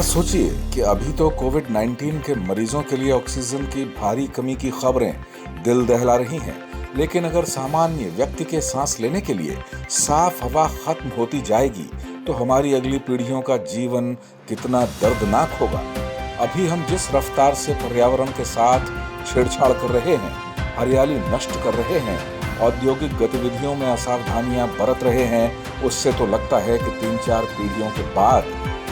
सोचिए कि अभी तो कोविड-19 के मरीजों के लिए ऑक्सीजन की भारी कमी की खबरें दिल दहला रही हैं, लेकिन अगर सामान्य व्यक्ति के सांस लेने के लिए साफ हवा खत्म होती जाएगी, तो हमारी अगली पीढ़ियों का जीवन कितना दर्दनाक होगा। अभी हम जिस रफ्तार से पर्यावरण के साथ छेड़छाड़ कर रहे हैं, हरियाली नष्ट कर रहे हैं, औद्योगिक गतिविधियों में असावधानियां बरत रहे हैं, उससे तो लगता है कि 3-4 पीढ़ियों के बाद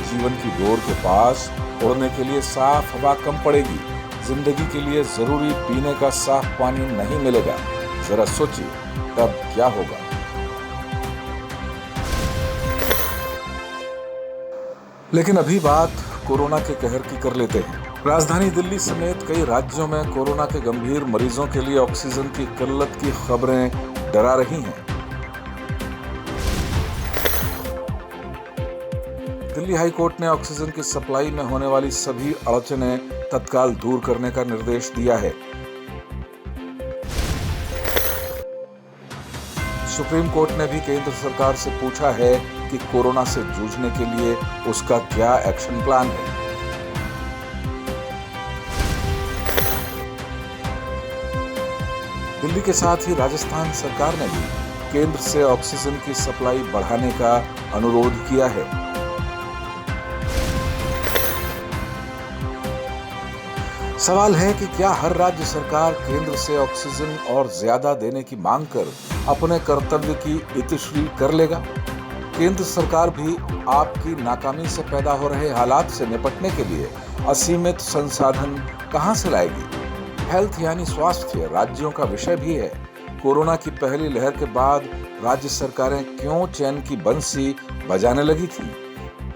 जीवन की डोर के पास उड़ने के लिए साफ हवा कम पड़ेगी। जिंदगी के लिए जरूरी पीने का साफ पानी नहीं मिलेगा। जरा सोचिए तब क्या होगा। लेकिन अभी बात कोरोना के कहर की कर लेते हैं। राजधानी दिल्ली समेत कई राज्यों में कोरोना के गंभीर मरीजों के लिए ऑक्सीजन की किल्लत की खबरें डरा रही हैं। दिल्ली हाई कोर्ट ने ऑक्सीजन की सप्लाई में होने वाली सभी अड़चनें तत्काल दूर करने का निर्देश दिया है। सुप्रीम कोर्ट ने भी केंद्र सरकार से पूछा है कि कोरोना से जूझने के लिए उसका क्या एक्शन प्लान है। दिल्ली के साथ ही राजस्थान सरकार ने भी केंद्र से ऑक्सीजन की सप्लाई बढ़ाने का अनुरोध किया है। सवाल है कि क्या हर राज्य सरकार केंद्र से ऑक्सीजन और ज्यादा देने की मांग कर अपने कर्तव्य की इतिश्री कर लेगा? केंद्र सरकार भी आपकी नाकामी से पैदा हो रहे हालात से निपटने के लिए असीमित संसाधन कहां से लाएगी? हेल्थ यानी स्वास्थ्य राज्यों का विषय भी है। कोरोना की पहली लहर के बाद राज्य सरकारें क्यों चैन की बंसी बजाने लगी थी?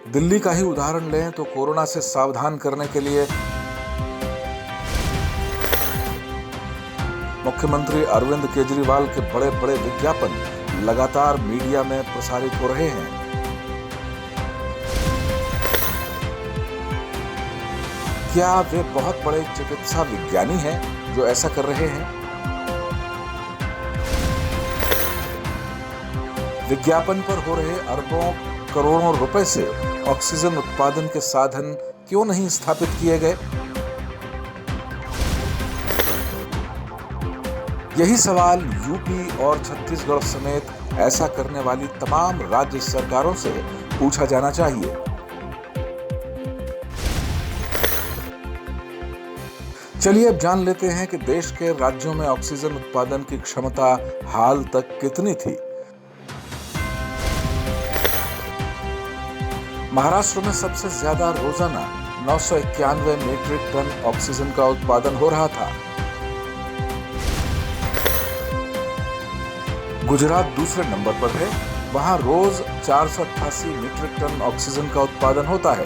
दिल्ली का ही उदाहरण लें तो कोरोना से सावधान करने के लिए मुख्यमंत्री अरविंद केजरीवाल के बड़े बड़े विज्ञापन लगातार मीडिया में प्रसारित हो रहे हैं। क्या वे बहुत बड़े चिकित्सा विज्ञानी हैं जो ऐसा कर रहे हैं? विज्ञापन पर हो रहे अरबों करोड़ों रुपए से ऑक्सीजन उत्पादन के साधन क्यों नहीं स्थापित किए गए? यही सवाल यूपी और छत्तीसगढ़ समेत ऐसा करने वाली तमाम राज्य सरकारों से पूछा जाना चाहिए। चलिए अब जान लेते हैं कि देश के राज्यों में ऑक्सीजन उत्पादन की क्षमता हाल तक कितनी थी। महाराष्ट्र में सबसे ज्यादा रोजाना 991 मीट्रिक टन ऑक्सीजन का उत्पादन हो रहा था। गुजरात दूसरे नंबर पर है, वहां रोज 488 मीट्रिक टन ऑक्सीजन का उत्पादन होता है।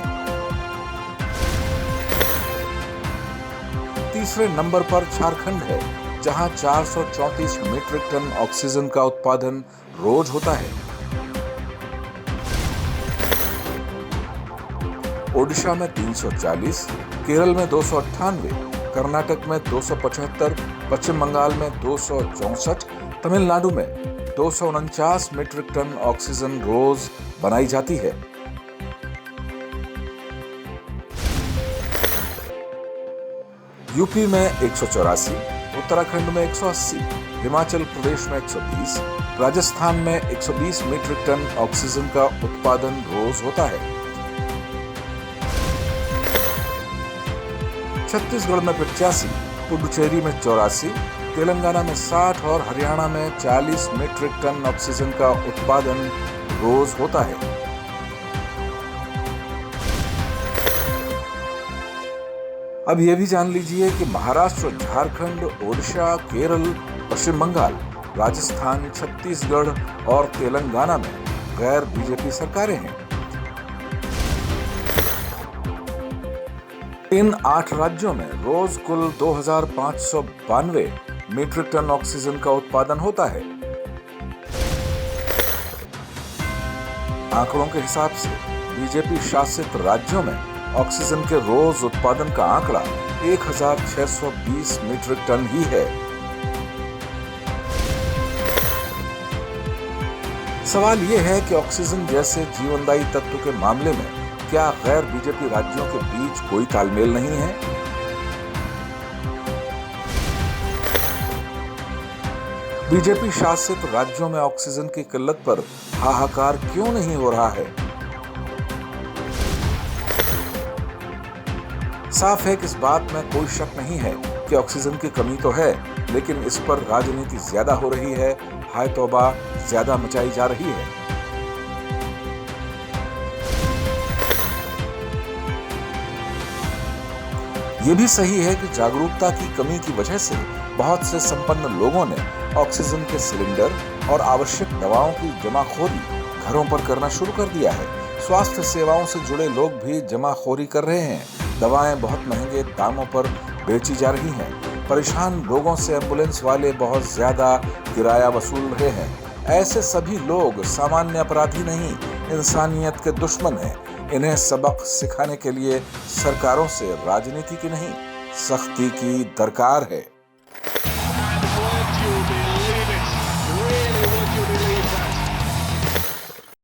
तीसरे नंबर पर झारखंड है, जहां 434 मीट्रिक टन ऑक्सीजन का उत्पादन रोज होता है। ओडिशा में 340, केरल में 298, कर्नाटक में 275, पश्चिम बंगाल में 264, तमिलनाडु में 249 मीट्रिक टन ऑक्सीजन रोज बनाई जाती है। यूपी में 184, उत्तराखंड में 180, हिमाचल प्रदेश में 120, राजस्थान में 120 मीट्रिक टन ऑक्सीजन का उत्पादन रोज होता है। छत्तीसगढ़ में 85, पुडुचेरी में 84, तेलंगाना में 60 और हरियाणा में 40 मीट्रिक टन ऑक्सीजन का उत्पादन रोज होता है। अब यह भी जान लीजिए कि महाराष्ट्र, झारखंड, ओडिशा, केरल, पश्चिम बंगाल, राजस्थान, छत्तीसगढ़ और तेलंगाना में गैर बीजेपी सरकारें हैं। इन 8 राज्यों में रोज कुल 2592 मीट्रिक टन ऑक्सीजन का उत्पादन होता है। आंकड़ों के हिसाब से बीजेपी शासित राज्यों में ऑक्सीजन के रोज उत्पादन का आंकड़ा 1620 मीट्रिक टन ही है। सवाल यह है कि ऑक्सीजन जैसे जीवनदायी तत्व के मामले में क्या गैर बीजेपी राज्यों के बीच कोई तालमेल नहीं है? बीजेपी शासित राज्यों में ऑक्सीजन की किल्लत पर हाहाकार क्यों नहीं हो रहा है? साफ है कि इस बात में कोई शक नहीं है कि ऑक्सीजन की कमी तो है, लेकिन इस पर राजनीति ज्यादा हो रही है, हाय तौबा ज्यादा मचाई जा रही है। ये भी सही है कि जागरूकता की कमी की वजह से बहुत से संपन्न लोगों ने ऑक्सीजन के सिलेंडर और आवश्यक दवाओं की जमाखोरी घरों पर करना शुरू कर दिया है। स्वास्थ्य सेवाओं से जुड़े लोग भी जमाखोरी कर रहे हैं। दवाएं बहुत महंगे दामों पर बेची जा रही हैं। परेशान लोगों से एम्बुलेंस वाले बहुत ज्यादा किराया वसूल रहे हैं। ऐसे सभी लोग सामान्य अपराधी नहीं, इंसानियत के दुश्मन हैं। इन्हें सबक सिखाने के लिए सरकारों से राजनीति की नहीं, सख्ती की दरकार है।